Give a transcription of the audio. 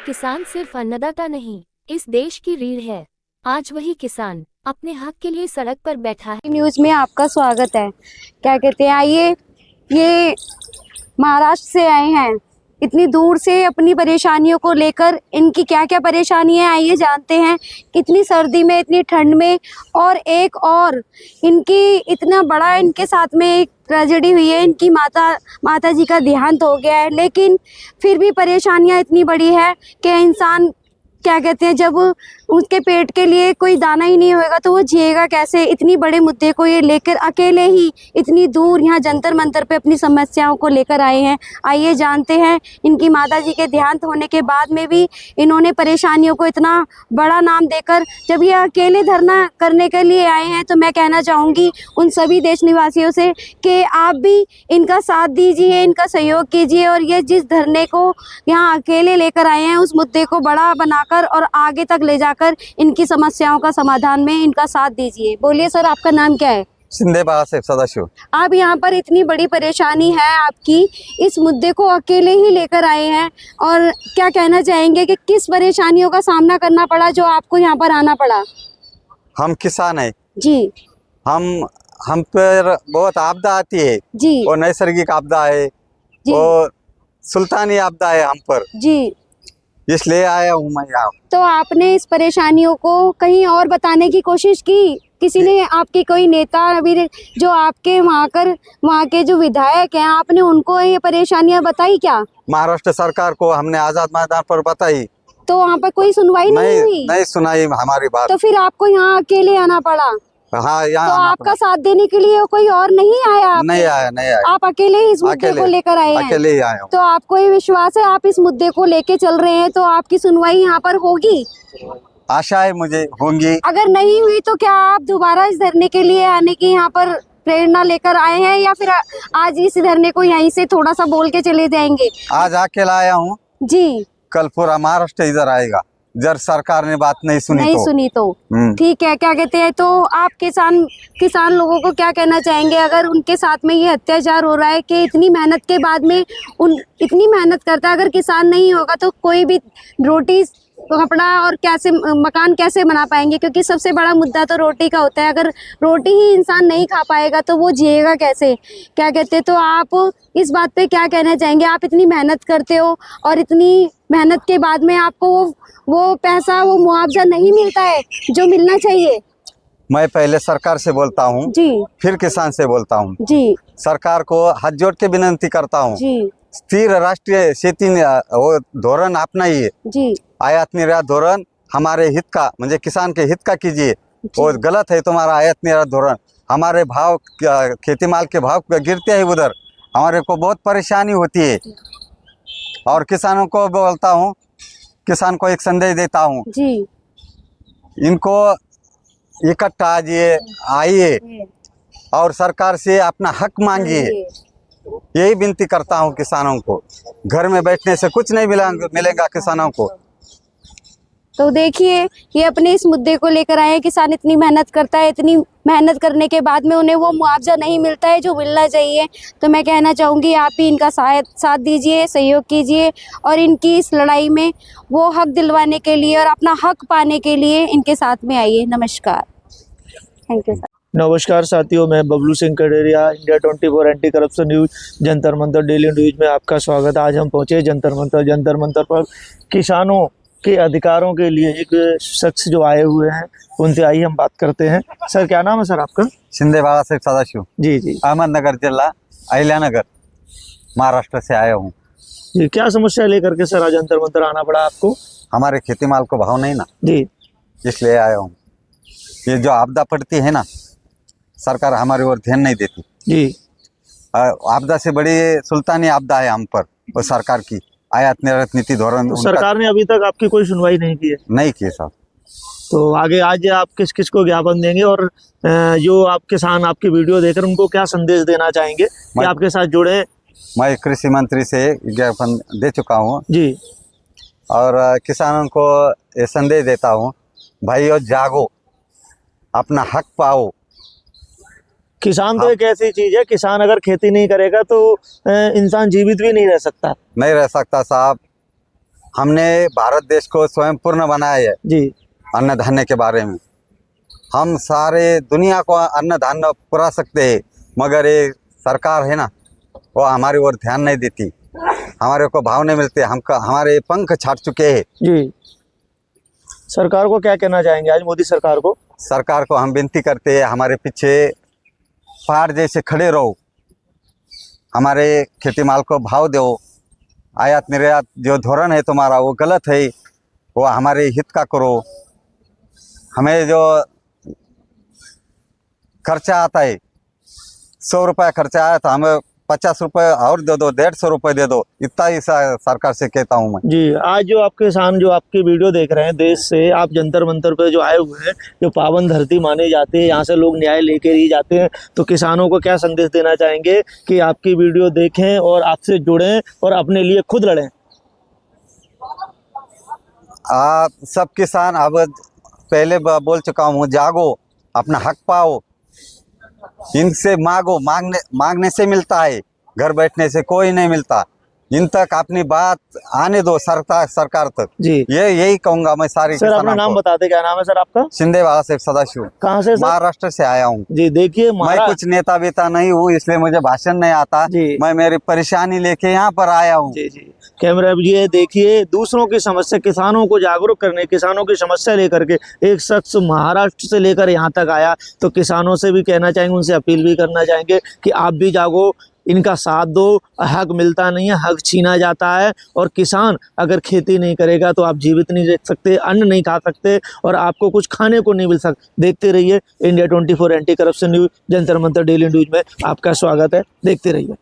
किसान सिर्फ अन्नदाता नहीं, इस देश की रीढ़ है। आज वही किसान अपने हक के लिए सड़क पर बैठा है। न्यूज़ में आपका स्वागत है। क्या कहते हैं, आइए, ये महाराष्ट्र से आए हैं, इतनी दूर से अपनी परेशानियों को लेकर। इनकी क्या क्या परेशानी है आइए जानते हैं। कितनी सर्दी में, इतनी ठंड में, और इनकी इतना बड़ा इनके साथ में एक ट्रेजेडी हुई है। इनकी माता जी का देहांत हो गया है, लेकिन फिर भी परेशानियां इतनी बड़ी है कि इंसान क्या कहते हैं, जब उसके पेट के लिए कोई दाना ही नहीं होएगा तो वो जिएगा कैसे। इतनी बड़े मुद्दे को ये लेकर अकेले ही इतनी दूर यहाँ जंतर मंतर पे अपनी समस्याओं को लेकर आए हैं। आइए जानते हैं। इनकी माता जी के देहांत होने के बाद में भी इन्होंने परेशानियों को इतना बड़ा नाम देकर जब ये अकेले धरना करने के लिए आए हैं, तो मैं कहना चाहूँगी उन सभी देश निवासियों से कि आप भी इनका साथ दीजिए, इनका सहयोग कीजिए, और ये जिस धरने को यहाँ अकेले लेकर आए हैं उस मुद्दे को बड़ा बनाकर और आगे तक ले जाकर इनकी समस्याओं का समाधान में इनका साथ दीजिए। बोलिए सर, आपका नाम क्या है? शिंदे बाळासाहेब सदाशिव। आप यहाँ पर इतनी बड़ी परेशानी है आपकी, इस मुद्दे को अकेले ही लेकर आए हैं, और क्या कहना चाहेंगे कि किस परेशानियों का सामना करना पड़ा जो आपको यहाँ पर आना पड़ा? हम किसान हैं जी हम पर बहुत आपदा आती है जी और नैसर्गिक आपदा है जी और सुल्तानी आपदा है हम पर, जी। इसलिए आया हूँ मैं यहाँ। तो आपने इस परेशानियों को कहीं और बताने की कोशिश की? किसी ने, आपके कोई नेता अभी जो आपके वहाँ के जो विधायक हैं, आपने उनको ये परेशानियां बताई क्या? महाराष्ट्र सरकार को हमने आजाद मैदान पर बताई, तो वहाँ पर कोई सुनवाई नहीं हुई? नहीं सुनाई हमारी बात। तो फिर आपको यहाँ अकेले आना पड़ा? हाँ, तो यहाँ आपका साथ देने के लिए कोई और नहीं आया आपको? नहीं आया। आप अकेले ही इस मुद्दे को लेकर आए हैं? अकेले ही आया हूँ। तो आपको ये विश्वास है आप इस मुद्दे को लेके चल रहे हैं तो आपकी सुनवाई यहाँ पर होगी? आशा है मुझे होंगी। अगर नहीं हुई तो क्या आप दोबारा इस धरने के लिए आने की यहाँ पर प्रेरणा लेकर आए हैं, या फिर आज इस धरने को यहीं से थोड़ा सा बोल के चले जाएंगे? आज अकेला आया हूँ जी। कल पूरा महाराष्ट्र इधर आएगा जब सरकार ने बात नहीं सुनी तो। ठीक है। क्या कहते हैं, तो आप किसान लोगों को क्या कहना चाहेंगे अगर उनके साथ में ये अत्याचार हो रहा है कि इतनी मेहनत के बाद में इतनी मेहनत करता है, अगर किसान नहीं होगा तो कोई भी रोटी कपड़ा और कैसे मकान कैसे बना पाएंगे? क्योंकि सबसे बड़ा मुद्दा तो रोटी का होता है। अगर रोटी ही इंसान नहीं खा पाएगा तो वो जिएगा कैसे? क्या कहते हैं, तो आप इस बात पे क्या कहना चाहेंगे? आप इतनी मेहनत करते हो और इतनी मेहनत के बाद में आपको वो पैसा, वो मुआवजा नहीं मिलता है जो मिलना चाहिए। मैं पहले सरकार से बोलता हूँ जी, फिर किसान से बोलता हूँ। जी, सरकार को हाथ जोड़ के विनंती करता हूँ, जी, स्थिर राष्ट्रीय शेती धोरण अपनाइए। जी, आयात निर्यात धोरण हमारे हित का, म्हणजे किसान के हित का कीजिए। और गलत है तुम्हारा आयात निर्यात धोरण। हमारे भाव, खेती माल के भाव गिरते हैं उधर, हमारे को बहुत परेशानी होती है। और किसानों को बोलता हूँ, किसान को एक संदेश देता हूँ, जी, इनको इकट्ठा आइए और सरकार से अपना हक मांगिए। यही विनती करता हूँ किसानों को। घर में बैठने से कुछ नहीं मिलेगा किसानों को। तो देखिए, ये अपने इस मुद्दे को लेकर आए हैं। किसान इतनी मेहनत करता है, इतनी मेहनत करने के बाद में उन्हें वो मुआवजा नहीं मिलता है जो मिलना चाहिए। तो मैं कहना चाहूँगी आप ही इनका साथ दीजिए, सहयोग कीजिए, और इनकी इस लड़ाई में वो हक दिलवाने के लिए और अपना हक पाने के लिए इनके साथ में आइए। नमस्कार। Thank you sir. नमस्कार साथियों, मैं Bablu Singh Kaderia, India 24 anti corruption news Jantar Mantar daily news में आपका स्वागत। आज हम पहुंचे जंतर मंतर पर किसानों के अधिकारों के लिए एक शख्स जो आए हुए हैं उनसे आइए हम बात करते हैं। सर, क्या नाम है सर आपका? शिंदे बाळासाहेब सदाशिव। जी, अहमदनगर जिला, अहिल्यानगर, महाराष्ट्र से आया हूँ। जी, क्या समस्या लेकर के सर आज जंतर मंतर आना पड़ा आपको? हमारे खेती माल को भाव नहीं ना, जी, इसलिए आया हूँ। ये जो आपदा पड़ती है ना, सरकार हमारी ओर ध्यान नहीं देती। जी, आपदा से बड़ी सुल्तानी आपदा है हम पर, वो सरकार की आयात निर्यात नीति धोरण सरकार ने अभी तक आपकी कोई सुनवाई नहीं की है? नहीं की साहब। तो आगे आज आप किस किस को ज्ञापन देंगे, और जो आप किसान आपकी वीडियो देखकर उनको क्या संदेश देना चाहेंगे कि आपके साथ जुड़े? मैं कृषि मंत्री से ज्ञापन दे चुका हूँ जी, और किसानों को ये संदेश देता हूँ, भाइयों जागो, अपना हक पाओ। किसान तो एक ऐसी चीज है, किसान अगर खेती नहीं करेगा तो इंसान जीवित भी नहीं रह सकता साहब। हमने भारत देश को स्वयं पूर्ण बनाया है जी अन्न धान्य के बारे में। हम सारे दुनिया को अन्न धान्य पुरा सकते हैं, मगर ये सरकार है ना, वो हमारी ओर ध्यान नहीं देती, हमारे को भाव नहीं मिलते, हमारे पंख छाट चुके हैं। जी, सरकार को क्या कहना चाहेंगे आज मोदी सरकार को? सरकार को हम विनती करते हैं, हमारे पीछे पहाड़ जैसे खड़े रहो, हमारे खेती माल को भाव दो। आयात निर्यात जो धोरण है तुम्हारा वो गलत है, वो हमारे हित का करो। हमें जो खर्चा आता है 100 रुपये खर्चा आया तो हमें 50 रुपये और दे दो, 150 रुपये दे दो, इतना ही सरकार से कहता हूँ मैं। जी, आज जो आपके किसान जो आपकी वीडियो देख रहे हैं देश से, आप जंतर मंतर पे जो आए हुए हैं, जो पावन धरती माने जाते हैं, यहाँ से लोग न्याय लेकर ही जाते हैं, तो किसानों को क्या संदेश देना चाहेंगे कि आपकी वीडियो देखें और आपसे जुड़ें और अपने लिए खुद लड़ें? आप सब किसान, अब पहले बोल चुका हूँ, जागो, अपना हक पाओ, इनसे मांगने से मिलता है, घर बैठने से कोई नहीं मिलता। इन तक अपनी बात आने दो सरकार तक। जी, यही कहूंगा मैं सारे सर अपना नाम बता दे, क्या नाम है सर आपका? शिंदे वाला से सदाशिव। कहाँ से सर? महाराष्ट्र से आया हूँ। जी, देखिए मैं कुछ नेता वेता नहीं हूँ, इसलिए मुझे भाषण नहीं आता। जी। मैं मेरी परेशानी लेके यहाँ पर आया हूँ। जी जी, कैमरा ये देखिए, दूसरों की समस्या, किसानों को जागरूक करने, किसानों की समस्या लेकर के एक शख्स महाराष्ट्र से लेकर यहाँ तक आया। तो किसानों से भी कहना चाहेंगे, उनसे अपील भी करना चाहेंगे कि आप भी जागो, इनका साथ दो। हक मिलता नहीं है, हक छीना जाता है। और किसान अगर खेती नहीं करेगा तो आप जीवित नहीं रह सकते, अन्न नहीं खा सकते और आपको कुछ खाने को नहीं मिल सकता। देखते रहिए India 24 anti corruption news, Jantar Mantar daily news में आपका स्वागत है, देखते रहिए।